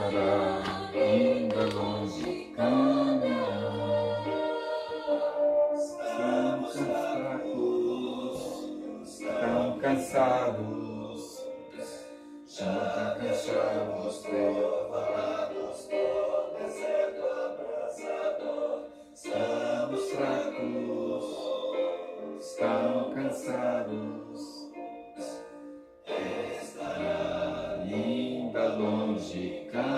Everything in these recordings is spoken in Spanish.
estará ainda longe caminhar. Estamos fracos, tão cansados, já tá cansados levados do deserto abrasador. Estamos fracos, tão cansados, estará ainda longe caminhar.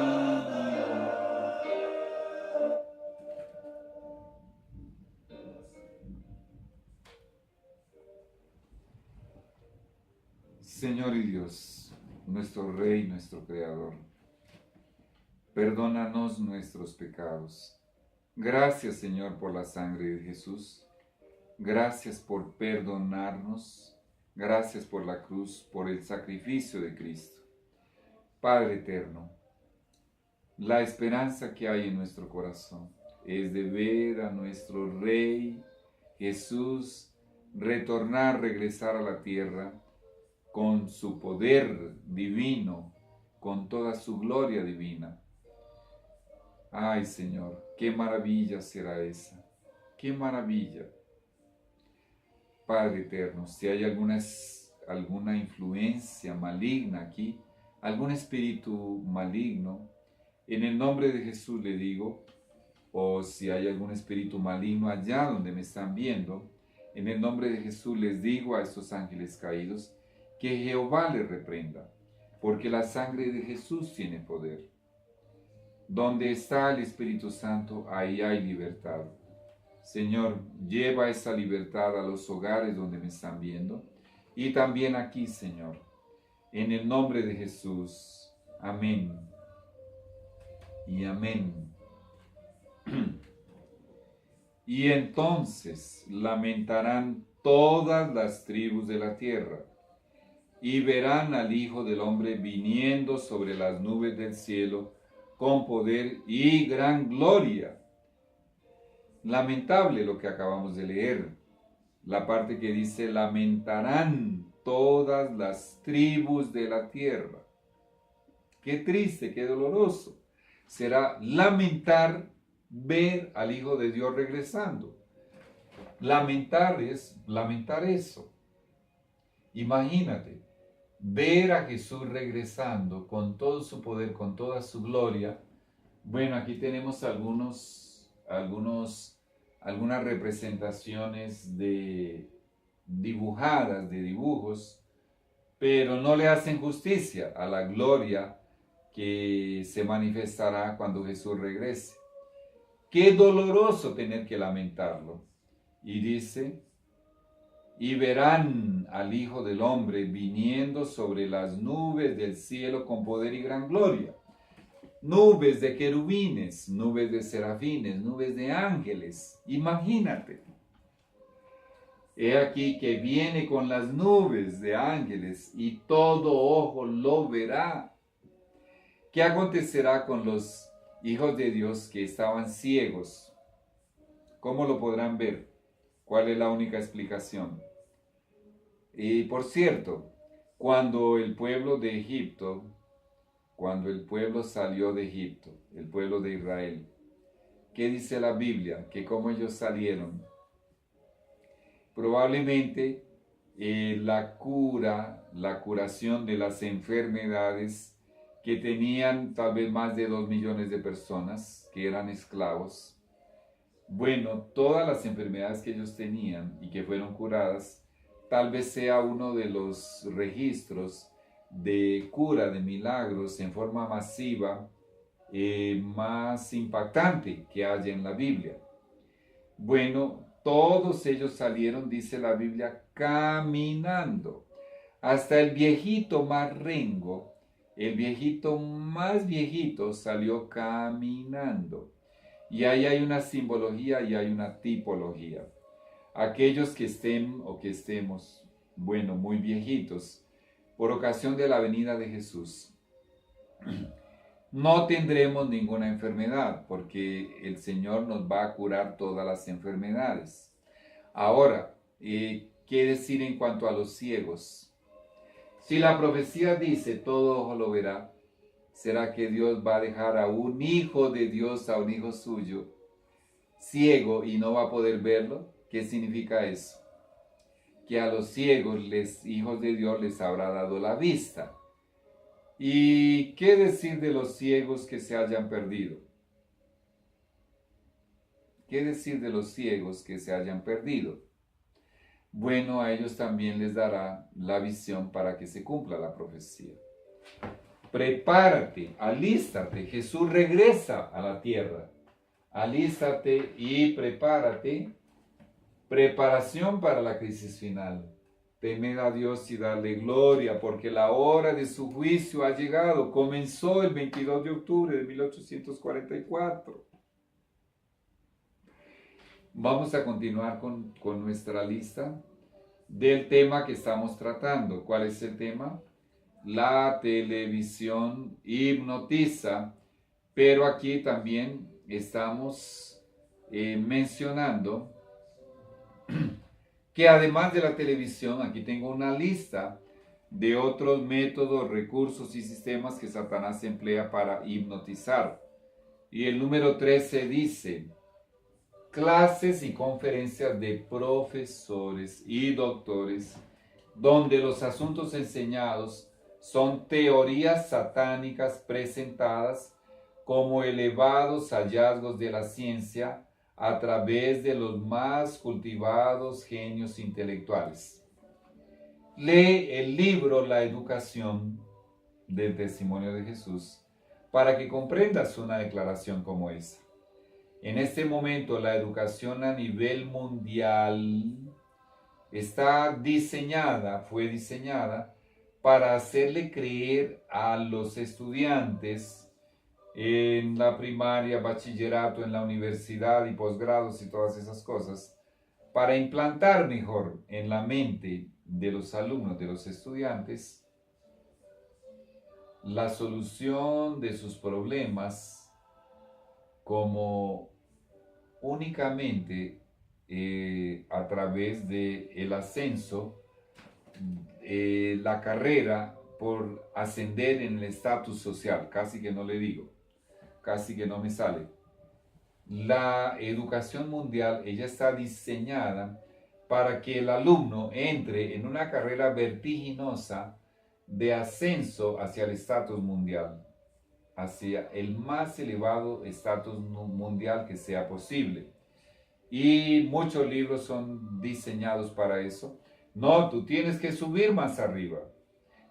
Señor y Dios, nuestro Rey, nuestro Creador, perdónanos nuestros pecados. Gracias, Señor, por la sangre de Jesús. Gracias por perdonarnos. Gracias por la cruz, por el sacrificio de Cristo. Padre eterno, la esperanza que hay en nuestro corazón es de ver a nuestro Rey Jesús retornar, regresar a la tierra con su poder divino, con toda su gloria divina. Ay, Señor, qué maravilla será esa, qué maravilla. Padre eterno, si hay alguna influencia maligna aquí, algún espíritu maligno, en el nombre de Jesús le digo, o si hay algún espíritu maligno allá donde me están viendo, en el nombre de Jesús les digo a estos ángeles caídos, que Jehová les reprenda, porque la sangre de Jesús tiene poder. Donde está el Espíritu Santo, ahí hay libertad. Señor, lleva esa libertad a los hogares donde me están viendo y también aquí, Señor, en el nombre de Jesús. Amén y amén. Y entonces lamentarán todas las tribus de la tierra y verán al Hijo del Hombre viniendo sobre las nubes del cielo con poder y gran gloria. Lamentable lo que acabamos de leer, la parte que dice lamentarán todas las tribus de la tierra. Qué triste, qué doloroso. Será lamentar ver al Hijo de Dios regresando. Lamentar es lamentar eso. Imagínate, ver a Jesús regresando con todo su poder, con toda su gloria. Bueno, aquí tenemos algunas representaciones dibujadas, de dibujos, pero no le hacen justicia a la gloria que se manifestará cuando Jesús regrese. Qué doloroso tener que lamentarlo. Y dice, y verán al Hijo del Hombre viniendo sobre las nubes del cielo con poder y gran gloria. Nubes de querubines, nubes de serafines, nubes de ángeles. Imagínate. He aquí que viene con las nubes de ángeles y todo ojo lo verá. ¿Qué acontecerá con los hijos de Dios que estaban ciegos? ¿Cómo lo podrán ver? ¿Cuál es la única explicación? Y por cierto, cuando el pueblo salió de Egipto, el pueblo de Israel, ¿qué dice la Biblia? Que cómo ellos salieron. Probablemente la curación de las enfermedades que tenían tal vez más de 2 millones de personas que eran esclavos. Bueno, todas las enfermedades que ellos tenían y que fueron curadas, tal vez sea uno de los registros de cura, de milagros en forma masiva, más impactante que haya en la Biblia. Bueno, todos ellos salieron, dice la Biblia, caminando. Hasta el viejito más rengo, el viejito más viejito salió caminando. Y ahí hay una simbología y hay una tipología. Aquellos que estén o que estemos, bueno, muy viejitos, por ocasión de la venida de Jesús, no tendremos ninguna enfermedad, porque el Señor nos va a curar todas las enfermedades. Ahora, ¿qué decir en cuanto a los ciegos? Si la profecía dice todo ojo lo verá, ¿Será que Dios va a dejar a un hijo de Dios, a un hijo suyo, ciego y no va a poder verlo? ¿Qué significa eso? Que a los ciegos, hijos de Dios, les habrá dado la vista. ¿Y qué decir de los ciegos que se hayan perdido? ¿Qué decir de los ciegos que se hayan perdido? Bueno, a ellos también les dará la visión para que se cumpla la profecía. Prepárate, alístate, Jesús regresa a la tierra. Alístate y prepárate. Preparación para la crisis final. Temed a Dios y darle gloria, porque la hora de su juicio ha llegado. Comenzó el 22 de octubre de 1844. Vamos a continuar con nuestra lista del tema que estamos tratando. ¿Cuál es el tema? La televisión hipnotiza, pero aquí también estamos mencionando que además de la televisión, aquí tengo una lista de otros métodos, recursos y sistemas que Satanás emplea para hipnotizar. Y el número 13 dice: clases y conferencias de profesores y doctores, donde los asuntos enseñados son teorías satánicas presentadas como elevados hallazgos de la ciencia a través de los más cultivados genios intelectuales. Lee el libro La Educación del Testimonio de Jesús para que comprendas una declaración como esa. En este momento, la educación a nivel mundial fue diseñada para hacerle creer a los estudiantes en la primaria, bachillerato, en la universidad y posgrados y todas esas cosas, para implantar mejor en la mente de los alumnos, de los estudiantes, la solución de sus problemas como únicamente a través del ascenso, la carrera por ascender en el estatus social. Casi que no le digo, casi que no me sale. La educación mundial, ella está diseñada para que el alumno entre en una carrera vertiginosa de ascenso hacia el estatus mundial, hacia el más elevado estatus mundial que sea posible. Y muchos libros son diseñados para eso. No, tú tienes que subir más arriba.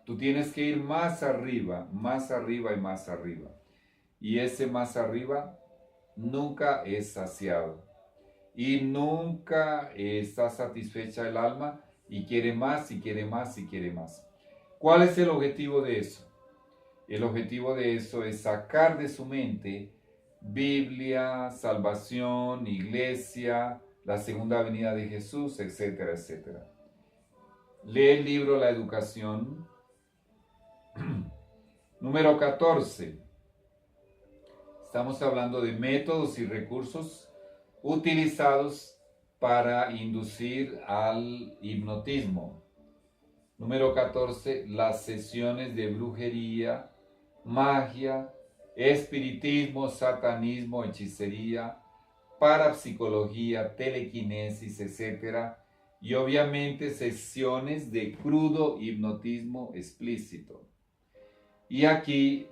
Tú tienes que ir más arriba y más arriba. Y ese más arriba nunca es saciado. Y nunca está satisfecha el alma y quiere más y quiere más y quiere más. ¿Cuál es el objetivo de eso? El objetivo de eso es sacar de su mente Biblia, salvación, iglesia, la segunda venida de Jesús, etcétera, etcétera. Lee el libro La Educación. Número 14. Estamos hablando de métodos y recursos utilizados para inducir al hipnotismo. Número 14. Las sesiones de brujería, magia, espiritismo, satanismo, hechicería, parapsicología, telequinesis, etc. Y obviamente sesiones de crudo hipnotismo explícito. Y aquí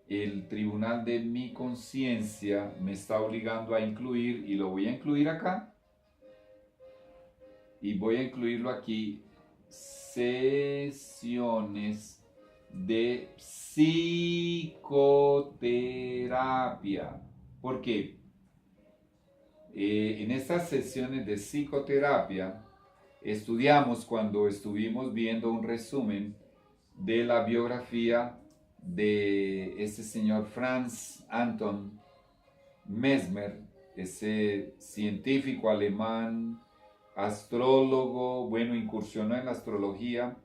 el tribunal de mi conciencia me está obligando a incluir, y lo voy a incluir acá, y voy a incluirlo aquí, sesiones de psicoterapia. ¿Por qué? En estas sesiones de psicoterapia estudiamos, cuando estuvimos viendo un resumen de la biografía de ese señor Franz Anton Mesmer, ese científico alemán, astrólogo, bueno, incursionó en la astrología,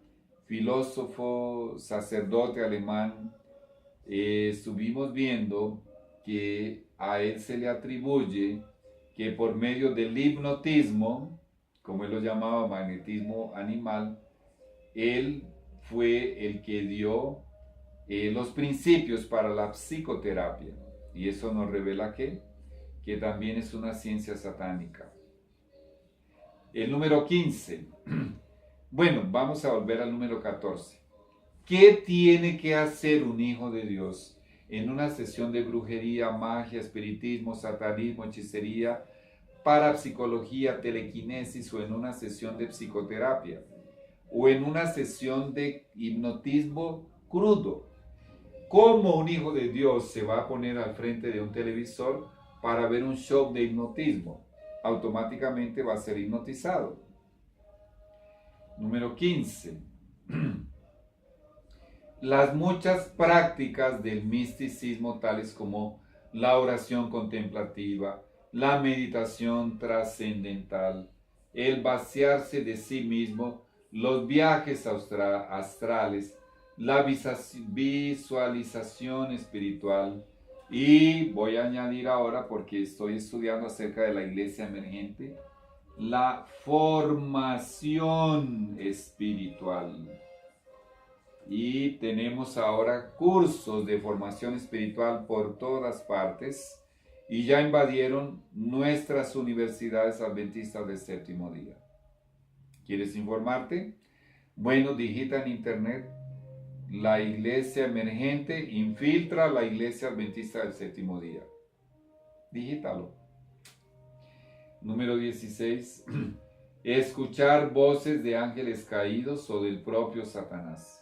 filósofo, sacerdote alemán. Estuvimos viendo que a él se le atribuye que por medio del hipnotismo, como él lo llamaba, magnetismo animal, él fue el que dio los principios para la psicoterapia. Y eso nos revela que también es una ciencia satánica. El número 15. Bueno, vamos a volver al número 14. ¿Qué tiene que hacer un hijo de Dios en una sesión de brujería, magia, espiritismo, satanismo, hechicería, parapsicología, telequinesis o en una sesión de psicoterapia o en una sesión de hipnotismo crudo? ¿Cómo un hijo de Dios se va a poner al frente de un televisor para ver un show de hipnotismo? Automáticamente va a ser hipnotizado. Número 15. Las muchas prácticas del misticismo, tales como la oración contemplativa, la meditación trascendental, el vaciarse de sí mismo, los viajes astrales, la visualización espiritual, y voy a añadir ahora, porque estoy estudiando acerca de la iglesia emergente, la formación espiritual. Y tenemos ahora cursos de formación espiritual por todas partes y ya invadieron nuestras universidades adventistas del séptimo día. ¿Quieres informarte? Bueno, digita en internet la iglesia emergente infiltra la iglesia adventista del séptimo día. Digítalo. Número 16. Escuchar voces de ángeles caídos o del propio Satanás.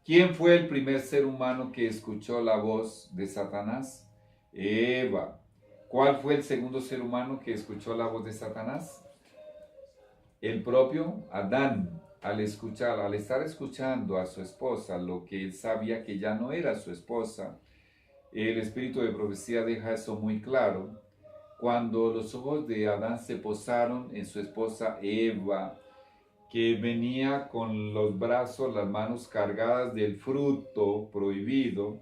¿Quién fue el primer ser humano que escuchó la voz de Satanás? Eva. ¿Cuál fue el segundo ser humano que escuchó la voz de Satanás? El propio Adán. Al estar escuchando a su esposa, lo que él sabía que ya no era su esposa, el espíritu de profecía deja eso muy claro. Cuando los ojos de Adán se posaron en su esposa Eva, que venía con los brazos, las manos cargadas del fruto prohibido,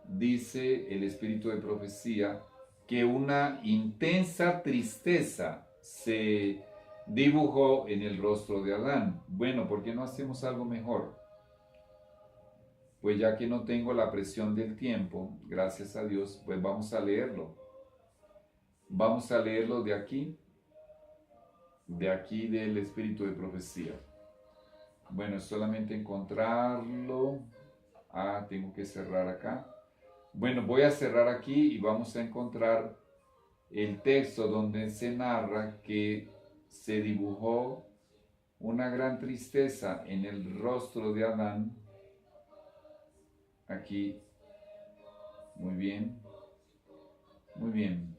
dice el espíritu de profecía que una intensa tristeza se dibujó en el rostro de Adán. Bueno, ¿por qué no hacemos algo mejor? Pues ya que no tengo la presión del tiempo, gracias a Dios, pues vamos a leerlo. Vamos a leerlo de aquí del espíritu de profecía. Bueno, es solamente encontrarlo. Tengo que cerrar acá. Bueno, voy a cerrar aquí y vamos a encontrar el texto donde se narra que se dibujó una gran tristeza en el rostro de Adán. Aquí. Muy bien. Muy bien.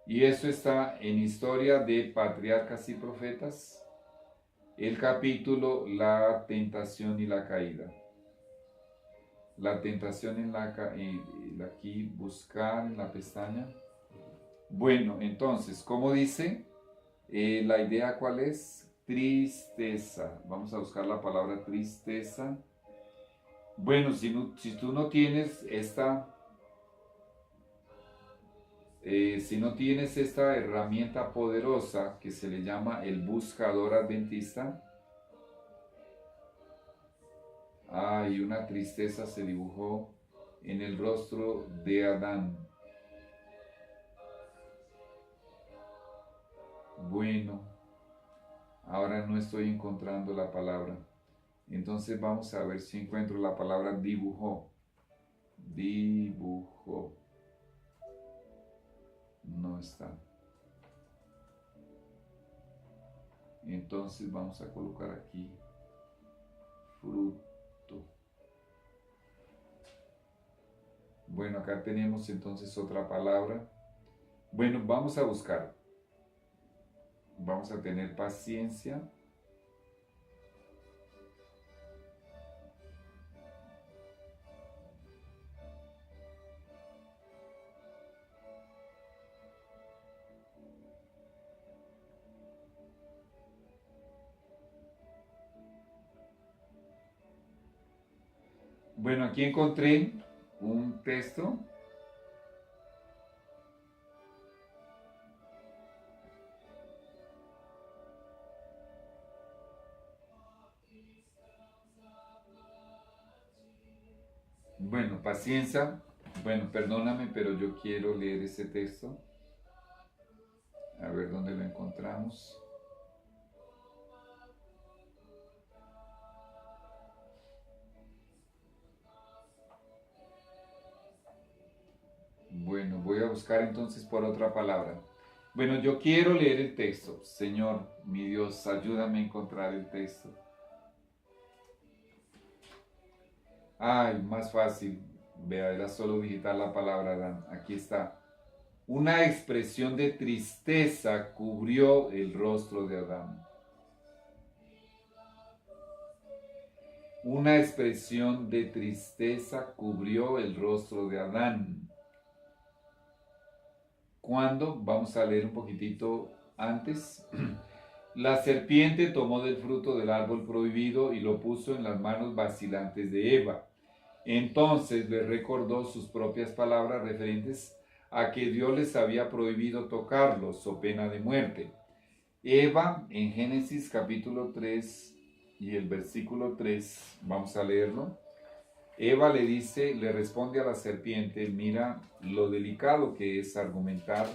Y eso está en Historia de Patriarcas y Profetas, el capítulo La tentación y la caída. La tentación aquí buscar en la pestaña. Bueno, entonces, ¿cómo dice? La idea, ¿cuál es? Tristeza. Vamos a buscar la palabra tristeza. Bueno, si tú no tienes esta herramienta poderosa que se le llama el buscador adventista, y una tristeza se dibujó en el rostro de Adán. Bueno, ahora no estoy encontrando la palabra. Entonces vamos a ver si encuentro la palabra dibujó. Dibujó. No está. Entonces vamos a colocar aquí fruto. Bueno, acá tenemos entonces otra palabra. Bueno, vamos a buscar. Vamos a tener paciencia. Bueno, aquí encontré un texto. Bueno, paciencia. Bueno, perdóname, pero yo quiero leer ese texto. A ver dónde lo encontramos. Bueno, voy a buscar entonces por otra palabra. Bueno, yo quiero leer el texto. Señor, mi Dios, ayúdame a encontrar el texto. Ay, más fácil. Vea, era solo digitar la palabra Adán. Aquí está. Una expresión de tristeza cubrió el rostro de Adán. Una expresión de tristeza cubrió el rostro de Adán. ¿Cuándo? Vamos a leer un poquitito antes. La serpiente tomó del fruto del árbol prohibido y lo puso en las manos vacilantes de Eva. Entonces le recordó sus propias palabras referentes a que Dios les había prohibido tocarlos o pena de muerte. Eva, en Génesis capítulo 3 y el versículo 3, vamos a leerlo. Eva le responde a la serpiente, mira lo delicado que es argumentar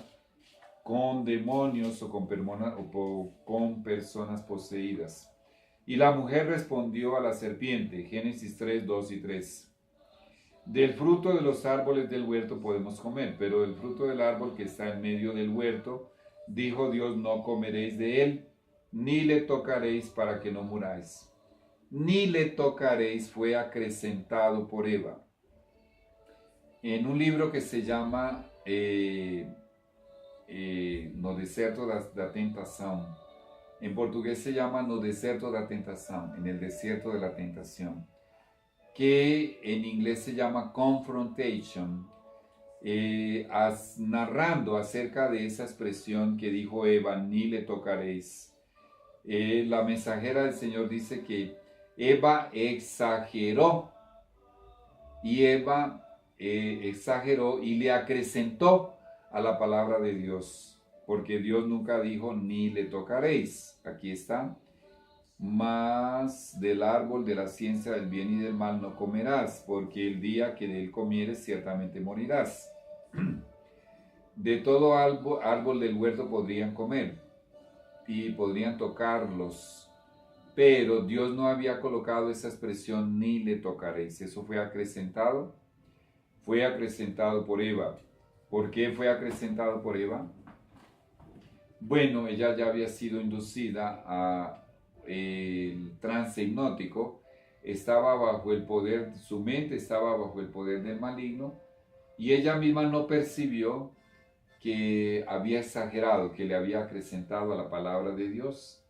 con demonios o con personas poseídas. Y la mujer respondió a la serpiente, Génesis 3, 2 y 3. Del fruto de los árboles del huerto podemos comer, pero del fruto del árbol que está en medio del huerto, dijo Dios, no comeréis de él, ni le tocaréis para que no muráis. Ni le tocaréis fue acrecentado por Eva. En un libro que se llama No Deserto da Tentação, en portugués se llama No Deserto da Tentação, en el desierto de la tentación, que en inglés se llama Confrontation, narrando acerca de esa expresión que dijo Eva, ni le tocaréis. La mensajera del Señor dice que Eva exageró y exageró y le acrecentó a la palabra de Dios, porque Dios nunca dijo ni le tocaréis. Aquí está. Mas del árbol de la ciencia del bien y del mal no comerás, porque el día que de él comieres ciertamente morirás. De todo árbol del huerto podrían comer y podrían tocarlos, pero Dios no había colocado esa expresión ni le tocaréis. Eso fue acrecentado por Eva. ¿Por qué fue acrecentado por Eva? Bueno, ella ya había sido inducida a el trance hipnótico, estaba bajo el poder, su mente estaba bajo el poder del maligno, y ella misma no percibió que había exagerado, que le había acrecentado a la palabra de Dios.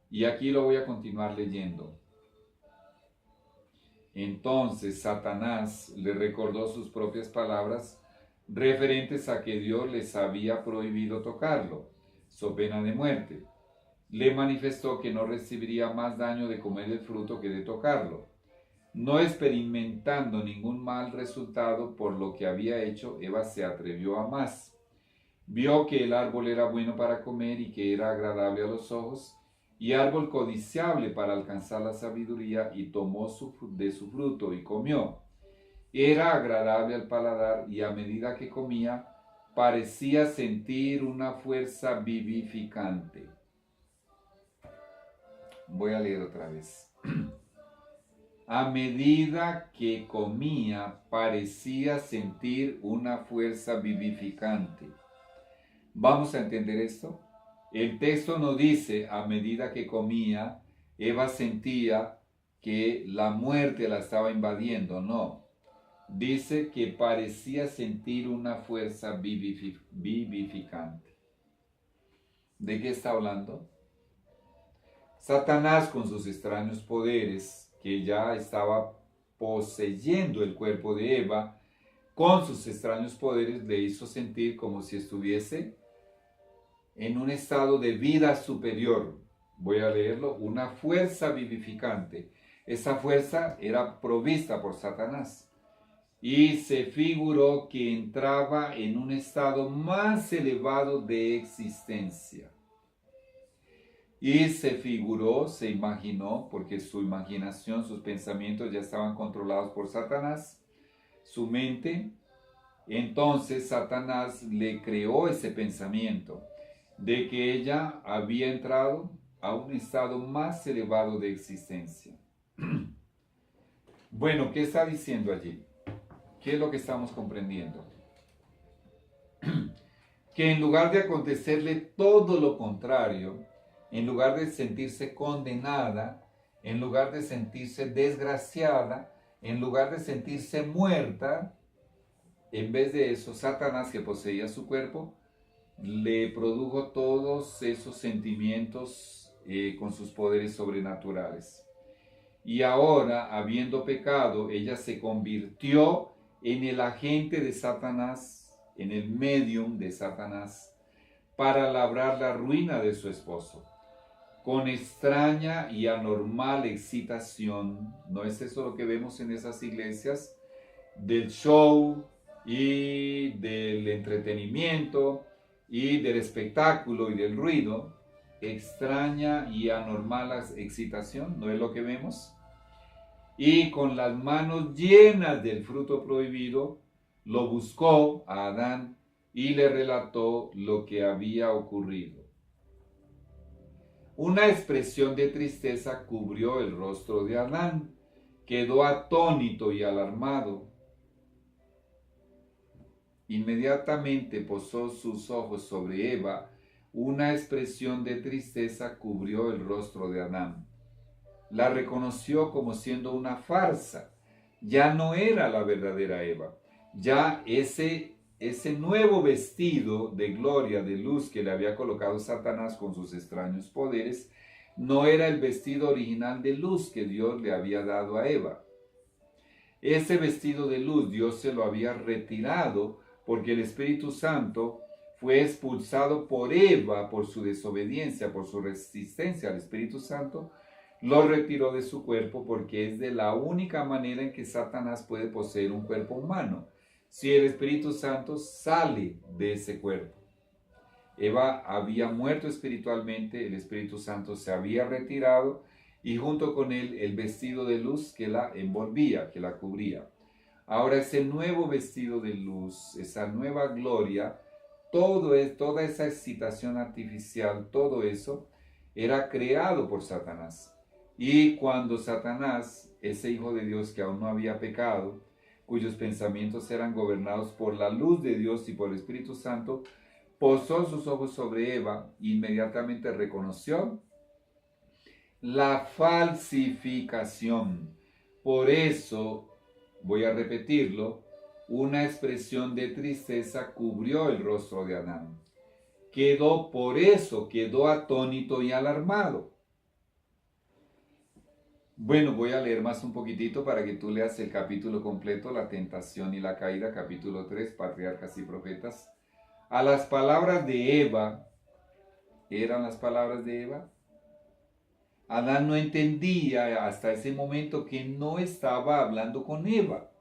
Y aquí lo voy a continuar leyendo. Entonces Satanás le recordó sus propias palabras referentes a que Dios les había prohibido tocarlo, so pena de muerte. Le manifestó que no recibiría más daño de comer el fruto que de tocarlo. No experimentando ningún mal resultado por lo que había hecho, Eva se atrevió a más. Vio que el árbol era bueno para comer y que era agradable a los ojos, y árbol codiciable para alcanzar la sabiduría, y tomó de su fruto y comió. Era agradable al paladar, y a medida que comía, parecía sentir una fuerza vivificante. Voy a leer otra vez. A medida que comía, parecía sentir una fuerza vivificante. ¿Vamos a entender esto? El texto no dice a medida que comía, Eva sentía que la muerte la estaba invadiendo, no. Dice que parecía sentir una fuerza vivificante. ¿De qué está hablando? Satanás, con sus extraños poderes, que ya estaba poseyendo el cuerpo de Eva, con sus extraños poderes le hizo sentir como si estuviese en un estado de vida superior. Voy a leerlo. Una fuerza vivificante. Esa fuerza era provista por Satanás. Y se figuró que entraba en un estado más elevado de existencia. Y se imaginó, porque su imaginación, sus pensamientos ya estaban controlados por Satanás, su mente, entonces Satanás le creó ese pensamiento de que ella había entrado a un estado más elevado de existencia. Bueno, ¿qué está diciendo allí? ¿Qué es lo que estamos comprendiendo? Que en lugar de acontecerle todo lo contrario, en lugar de sentirse condenada, en lugar de sentirse desgraciada, en lugar de sentirse muerta, en vez de eso, Satanás, que poseía su cuerpo, le produjo todos esos sentimientos con sus poderes sobrenaturales. Y ahora, habiendo pecado, ella se convirtió en el agente de Satanás, en el medium de Satanás, para labrar la ruina de su esposo. Con extraña y anormal excitación, ¿no es eso lo que vemos en esas iglesias? Del show y del entretenimiento y del espectáculo y del ruido, extraña y anormal excitación, ¿no es lo que vemos? Y con las manos llenas del fruto prohibido, lo buscó a Adán y le relató lo que había ocurrido. Una expresión de tristeza cubrió el rostro de Adán. Quedó atónito y alarmado. Inmediatamente posó sus ojos sobre Eva. Una expresión de tristeza cubrió el rostro de Adán. La reconoció como siendo una farsa. Ya no era la verdadera Eva. Ya ese nuevo vestido de gloria, de luz que le había colocado Satanás con sus extraños poderes, no era el vestido original de luz que Dios le había dado a Eva. Ese vestido de luz Dios se lo había retirado porque el Espíritu Santo fue expulsado por Eva por su desobediencia, por su resistencia al Espíritu Santo. Lo retiró de su cuerpo porque es de la única manera en que Satanás puede poseer un cuerpo humano, si el Espíritu Santo sale de ese cuerpo. Eva había muerto espiritualmente, el Espíritu Santo se había retirado y junto con él el vestido de luz que la envolvía, que la cubría. Ahora ese nuevo vestido de luz, esa nueva gloria, toda esa excitación artificial, todo eso era creado por Satanás. Y cuando Satanás, ese Hijo de Dios que aún no había pecado, cuyos pensamientos eran gobernados por la luz de Dios y por el Espíritu Santo, posó sus ojos sobre Eva, inmediatamente reconoció la falsificación. Por eso, voy a repetirlo, una expresión de tristeza cubrió el rostro de Adán. Quedó atónito y alarmado. Bueno, voy a leer más un poquitito para que tú leas el capítulo completo, La tentación y la caída, capítulo 3, Patriarcas y Profetas. A las palabras de Eva, ¿eran las palabras de Eva? Adán no entendía hasta ese momento que no estaba hablando con Eva,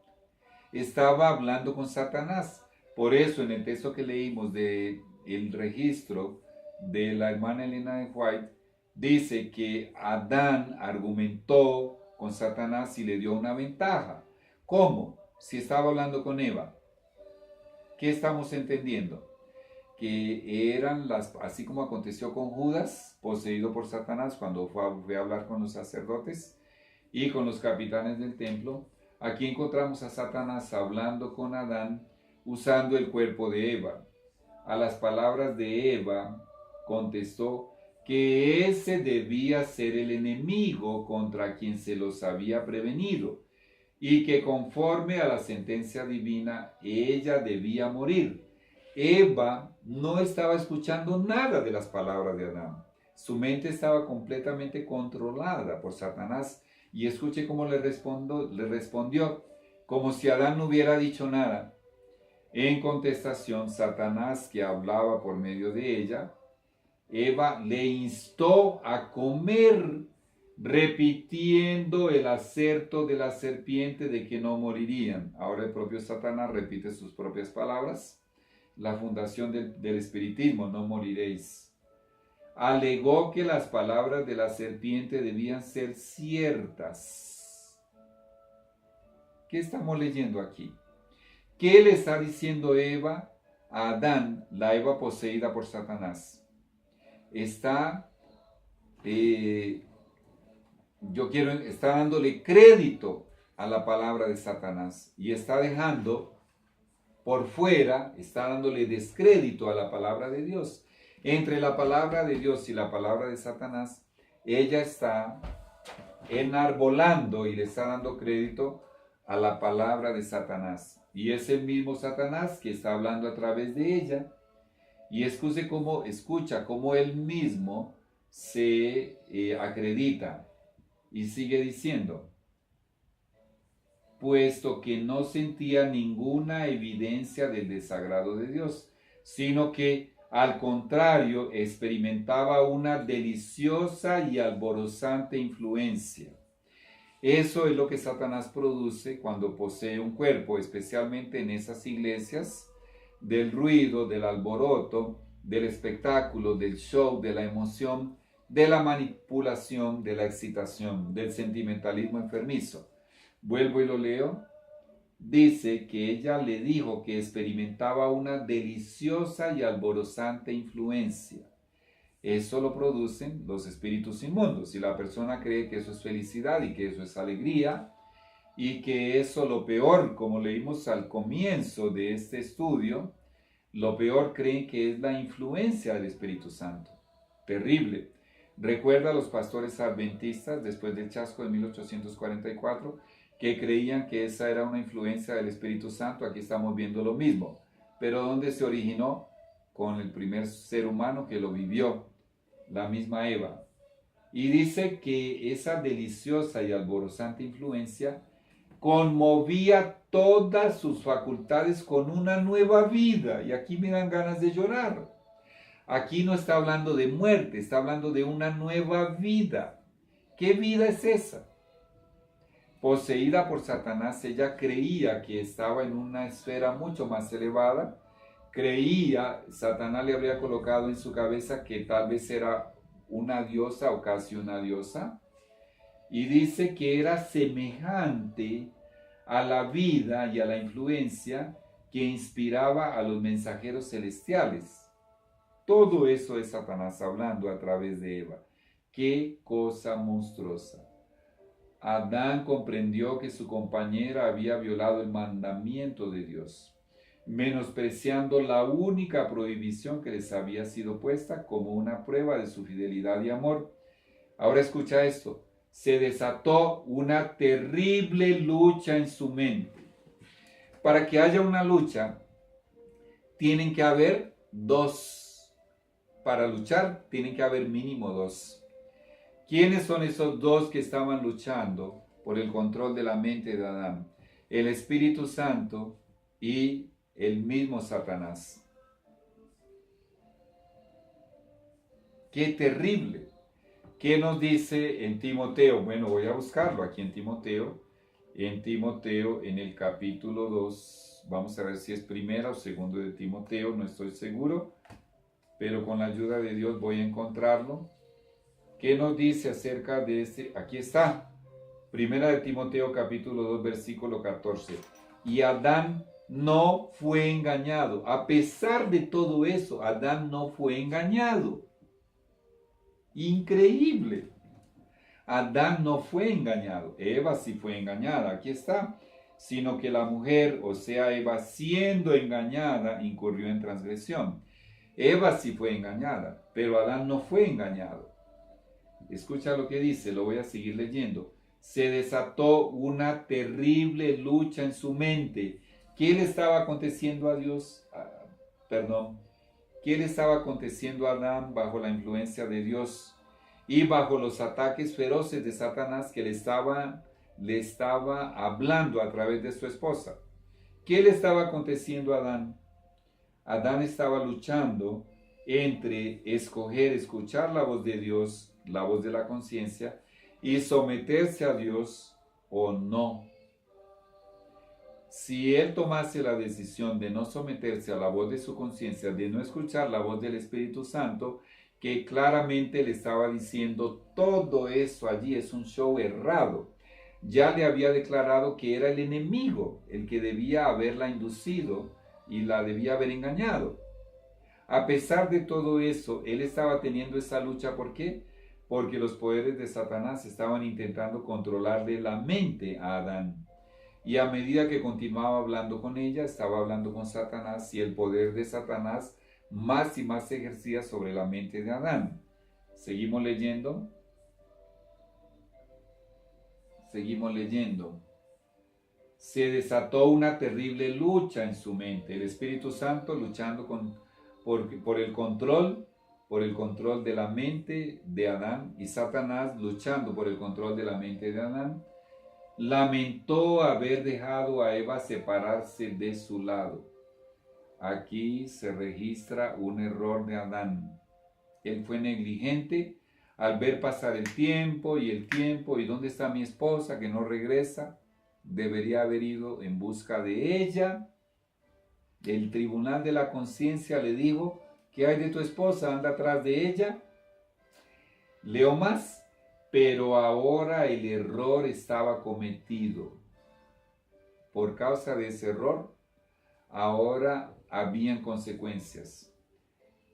estaba hablando con Satanás. Por eso en el texto que leímos del registro de la hermana Elena de White, dice que Adán argumentó con Satanás y le dio una ventaja. ¿Cómo? Si estaba hablando con Eva. ¿Qué estamos entendiendo? Que eran así como aconteció con Judas, poseído por Satanás cuando fue a hablar con los sacerdotes y con los capitanes del templo. Aquí encontramos a Satanás hablando con Adán usando el cuerpo de Eva. A las palabras de Eva contestó que ese debía ser el enemigo contra quien se los había prevenido y que conforme a la sentencia divina ella debía morir. Eva no estaba escuchando nada de las palabras de Adán. Su mente estaba completamente controlada por Satanás. Y escuche cómo le respondió, como si Adán no hubiera dicho nada. En contestación, Satanás, que hablaba por medio de ella, Eva le instó a comer, repitiendo el aserto de la serpiente de que no morirían. Ahora el propio Satanás repite sus propias palabras. La fundación del espiritismo, no moriréis. Alegó que las palabras de la serpiente debían ser ciertas. ¿Qué estamos leyendo aquí? ¿Qué le está diciendo Eva a Adán, la Eva poseída por Satanás? Está dándole crédito a la palabra de Satanás y está dejando por fuera, está dándole descrédito a la palabra de Dios. Entre la palabra de Dios y la palabra de Satanás, ella está enarbolando y le está dando crédito a la palabra de Satanás. Y es el mismo Satanás que está hablando a través de ella. Y escucha cómo él mismo se acredita y sigue diciendo: puesto que no sentía ninguna evidencia del desagrado de Dios, sino que al contrario experimentaba una deliciosa y alborozante influencia. Eso es lo que Satanás produce cuando posee un cuerpo, especialmente en esas iglesias del ruido, del alboroto, del espectáculo, del show, de la emoción, de la manipulación, de la excitación, del sentimentalismo enfermizo. Vuelvo y lo leo. Dice que ella le dijo que experimentaba una deliciosa y alborozante influencia. Eso lo producen los espíritus inmundos. Si la persona cree que eso es felicidad y que eso es alegría y que eso lo peor, como leímos al comienzo de este estudio, lo peor creen que es la influencia del Espíritu Santo. Terrible. Recuerda a los pastores adventistas después del chasco de 1844 que creían que esa era una influencia del Espíritu Santo. Aquí estamos viendo lo mismo. Pero ¿dónde se originó? Con el primer ser humano que lo vivió, la misma Eva. Y dice que esa deliciosa y alborozante influencia conmovía todas sus facultades con una nueva vida. Y aquí me dan ganas de llorar. Aquí no está hablando de muerte, está hablando de una nueva vida. ¿Qué vida es esa? Poseída por Satanás, ella creía que estaba en una esfera mucho más elevada. Satanás le habría colocado en su cabeza que tal vez era una diosa o casi una diosa. Y dice que era semejante a la vida y a la influencia que inspiraba a los mensajeros celestiales. Todo eso es Satanás hablando a través de Eva. ¡Qué cosa monstruosa! Adán comprendió que su compañera había violado el mandamiento de Dios, menospreciando la única prohibición que les había sido puesta como una prueba de su fidelidad y amor. Ahora escucha esto. Se desató una terrible lucha en su mente. Para que haya una lucha, tienen que haber dos. Para luchar, tienen que haber mínimo dos. ¿Quiénes son esos dos que estaban luchando por el control de la mente de Adán? El Espíritu Santo y el mismo Satanás. ¡Qué terrible! ¿Qué nos dice en Timoteo? Bueno, voy a buscarlo aquí en Timoteo, en el capítulo 2. Vamos a ver si es primera o segunda de Timoteo, no estoy seguro, pero con la ayuda de Dios voy a encontrarlo. ¿Qué nos dice acerca de este? Aquí está, primera de Timoteo capítulo 2 versículo 14. Y Adán no fue engañado. A pesar de todo eso, Adán no fue engañado. Increíble. Adán no fue engañado. Eva sí fue engañada. Aquí está. Sino que la mujer, o sea, Eva, siendo engañada, incurrió en transgresión. Eva sí fue engañada, pero Adán no fue engañado. Escucha lo que dice, lo voy a seguir leyendo. Se desató una terrible lucha en su mente. ¿Qué le estaba aconteciendo a Dios? ¿Qué le estaba aconteciendo a Adán bajo la influencia de Dios y bajo los ataques feroces de Satanás que le estaba hablando a través de su esposa? ¿Qué le estaba aconteciendo a Adán? Adán estaba luchando entre escuchar la voz de Dios, la voz de la conciencia, y someterse a Dios o no. Si él tomase la decisión de no someterse a la voz de su conciencia, de no escuchar la voz del Espíritu Santo, que claramente le estaba diciendo todo eso allí es un show errado, ya le había declarado que era el enemigo el que debía haberla inducido y la debía haber engañado. A pesar de todo eso, él estaba teniendo esa lucha. ¿Por qué? Porque los poderes de Satanás estaban intentando controlarle la mente a Adán. Y a medida que continuaba hablando con ella, estaba hablando con Satanás, y el poder de Satanás más y más se ejercía sobre la mente de Adán. Seguimos leyendo. Seguimos leyendo. Se desató una terrible lucha en su mente. El Espíritu Santo luchando por el control de la mente de Adán, y Satanás luchando por el control de la mente de Adán. Lamentó haber dejado a Eva separarse de su lado. Aquí se registra un error de Adán. Él fue negligente al ver pasar el tiempo, y ¿dónde está mi esposa que no regresa? Debería haber ido en busca de ella. El tribunal de la conciencia le dijo: ¿qué hay de tu esposa? Anda atrás de ella. Leo más. Pero ahora el error estaba cometido. Por causa de ese error, ahora habían consecuencias.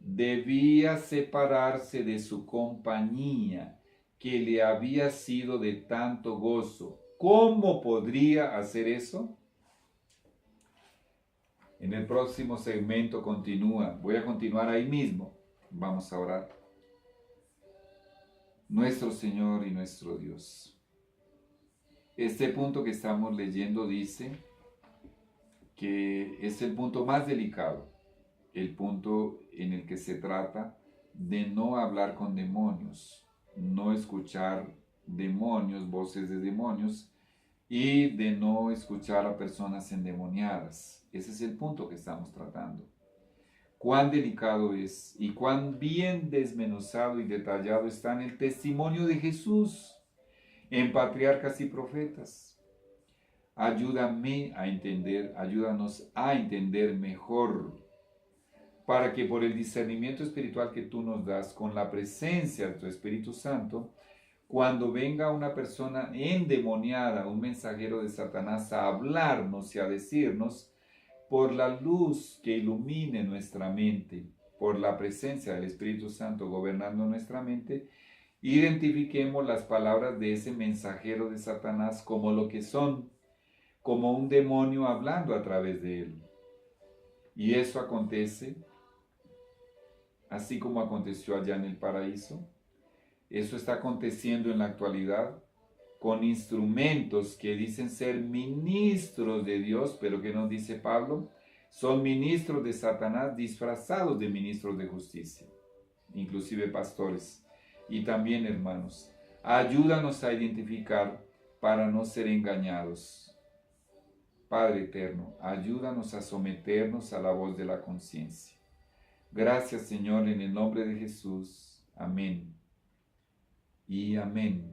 Debía separarse de su compañía, que le había sido de tanto gozo. ¿Cómo podría hacer eso? En el próximo segmento continúa. Voy a continuar ahí mismo. Vamos a orar. Nuestro Señor y nuestro Dios. Este punto que estamos leyendo dice que es el punto más delicado, el punto en el que se trata de no hablar con demonios, no escuchar demonios, voces de demonios, y de no escuchar a personas endemoniadas. Ese es el punto que estamos tratando. Cuán delicado es y cuán bien desmenuzado y detallado está en el testimonio de Jesús, en Patriarcas y Profetas. Ayúdanos a entender mejor, para que por el discernimiento espiritual que tú nos das, con la presencia de tu Espíritu Santo, cuando venga una persona endemoniada, un mensajero de Satanás, a hablarnos y a decirnos, por la luz que ilumine nuestra mente, por la presencia del Espíritu Santo gobernando nuestra mente, identifiquemos las palabras de ese mensajero de Satanás como lo que son, como un demonio hablando a través de él. Y eso acontece, así como aconteció allá en el paraíso. Eso está aconteciendo en la actualidad con instrumentos que dicen ser ministros de Dios, pero ¿qué nos dice Pablo? Son ministros de Satanás disfrazados de ministros de justicia, inclusive pastores. Y también, hermanos, ayúdanos a identificar para no ser engañados. Padre eterno, ayúdanos a someternos a la voz de la conciencia. Gracias, Señor, en el nombre de Jesús. Amén y amén.